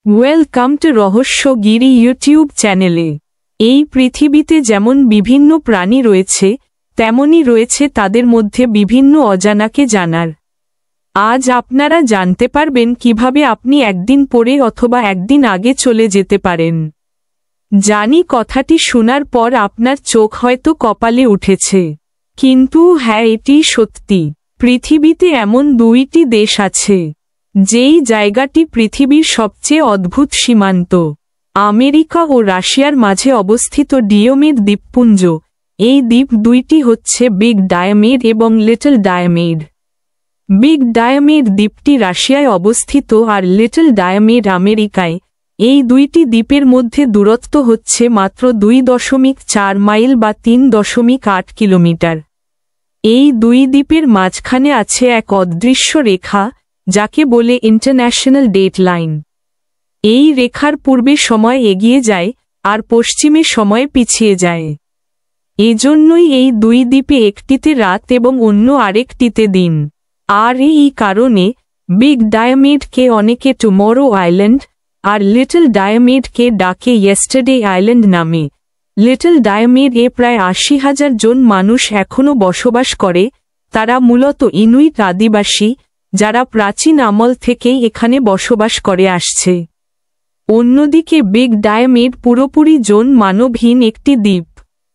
Welcome to রহস্যগিরি YouTube চ্যানেলে। এই পৃথিবীতে যেমন বিভিন্ন প্রাণী রয়েছে, তেমনি রয়েছে তাদের মধ্যে বিভিন্ন অজানাকে জানার। আজ আপনারা জানতে পারবেন কিভাবে আপনি একদিন পরে অথবা একদিন আগে চলে যেতে পারেন। জানি কথাটি শোনার পর আপনার চোখ হয়তো কপালে উঠেছে, কিন্তু হ্যাঁ, এটি সত্যি। পৃথিবীতে এমন দুইটি দেশ আছে যেই জায়গাটি পৃথিবীর সবচেয়ে অদ্ভুত সীমান্ত। আমেরিকা ও রাশিয়ার মাঝে অবস্থিত ডিওমেড দ্বীপপুঞ্জ। এই দ্বীপ দুইটি হচ্ছে বিগ ডায়ামেড এবং লিটল ডায়ামেড। বিগ ডায়ামেড দ্বীপটি রাশিয়ায় অবস্থিত আর লিটল ডায়ামেড আমেরিকায়। এই দুইটি দ্বীপের মধ্যে দূরত্ব হচ্ছে মাত্র 2.4 মাইল বা 3.8 কিলোমিটার। এই দুই দ্বীপের মাঝখানে আছে এক অদৃশ্য রেখা, যাকে বলে ইন্টারন্যাশনাল ডেট লাইন। এই রেখার পূর্বে সময় এগিয়ে যায় আর পশ্চিমে সময় পিছিয়ে যায়। এজন্যই এই দুই দ্বীপে একটিতে রাত এবং অন্য আরেকটিতে দিন। আর এই কারণে বিগ ডায়ামেডকে অনেকে টুমরো আইল্যান্ড আর লিটল ডায়ামেডকে ডাকে ইয়েস্টারডে আইল্যান্ড নামে। লিটল ডায়ামেড-এ প্রায় 80,000 জন মানুষ এখনও বসবাস করে। তারা মূলত ইনুইট আদিবাসী, যারা প্রাচীন আমল থেকেই এখানে বসবাস করে আসছে। অন্যদিকে বিগ ডায়ামেড পুরোপুরি জন মানবহীন একটি দ্বীপ।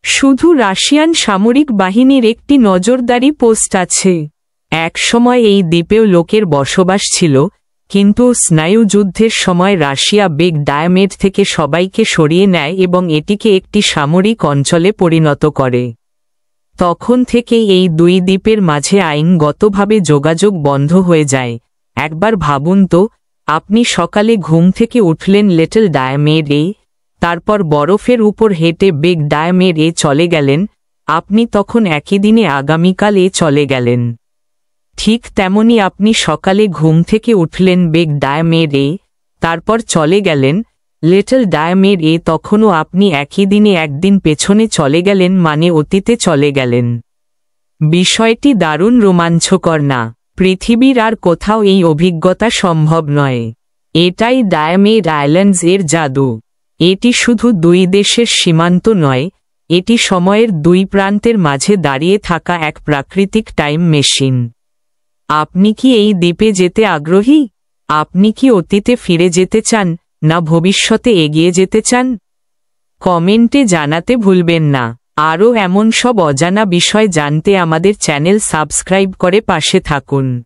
শুধু রাশিয়ান সামরিক বাহিনীর একটি নজরদারি পোস্ট আছে। একসময় এই দ্বীপেও লোকের বসবাস ছিল, কিন্তু স্নায়ুযুদ্ধের সময় রাশিয়া বিগ ডায়ামেড থেকে সবাইকে সরিয়ে নেয় এবং এটিকে একটি সামরিক অঞ্চলে পরিণত করে। তখন থেকে এই দুই দ্বীপের মাঝে আইনগতভাবে যোগাযোগ বন্ধ হয়ে যায়। একবার ভাবুন তো, আপনি সকালে ঘুম থেকে উঠলেন লিটল ডায়ামেড-এ, তারপর বরফের উপর হেঁটে বিগ ডায়ামেড-এ চলে গেলেন। আপনি তখন একই দিনে আগামীকাল-এ চলে গেলেন। ঠিক তেমনি আপনি সকালে ঘুম থেকে উঠলেন বিগ ডায়ামেড-এ, তারপর চলে গেলেন লিটল ডায়ামেড-এ, তখনও আপনি একই দিনে একদিন পেছনে চলে গেলেন, মানে অতীতে চলে গেলেন। বিষয়টি দারুণ রোমাঞ্চকর না? পৃথিবীর আর কোথাও এই অভিজ্ঞতা সম্ভব নয়। এটাই ডায়ামেড আইল্যান্ডস এর জাদু। এটি শুধু দুই দেশের সীমান্ত নয়, এটি সময়ের দুই প্রান্তের মাঝে দাঁড়িয়ে থাকা এক প্রাকৃতিক টাইম মেশিন। আপনি কি এই দ্বীপে যেতে আগ্রহী? আপনি কি অতীতে ফিরে যেতে চান, না ভবিষ্যতে এগিয়ে যেতে চান? কমেন্টে জানাতে ভুলবেন না। আরও এমন সব অজানা বিষয় জানতে আমাদের চ্যানেল সাবস্ক্রাইব করে পাশে থাকুন।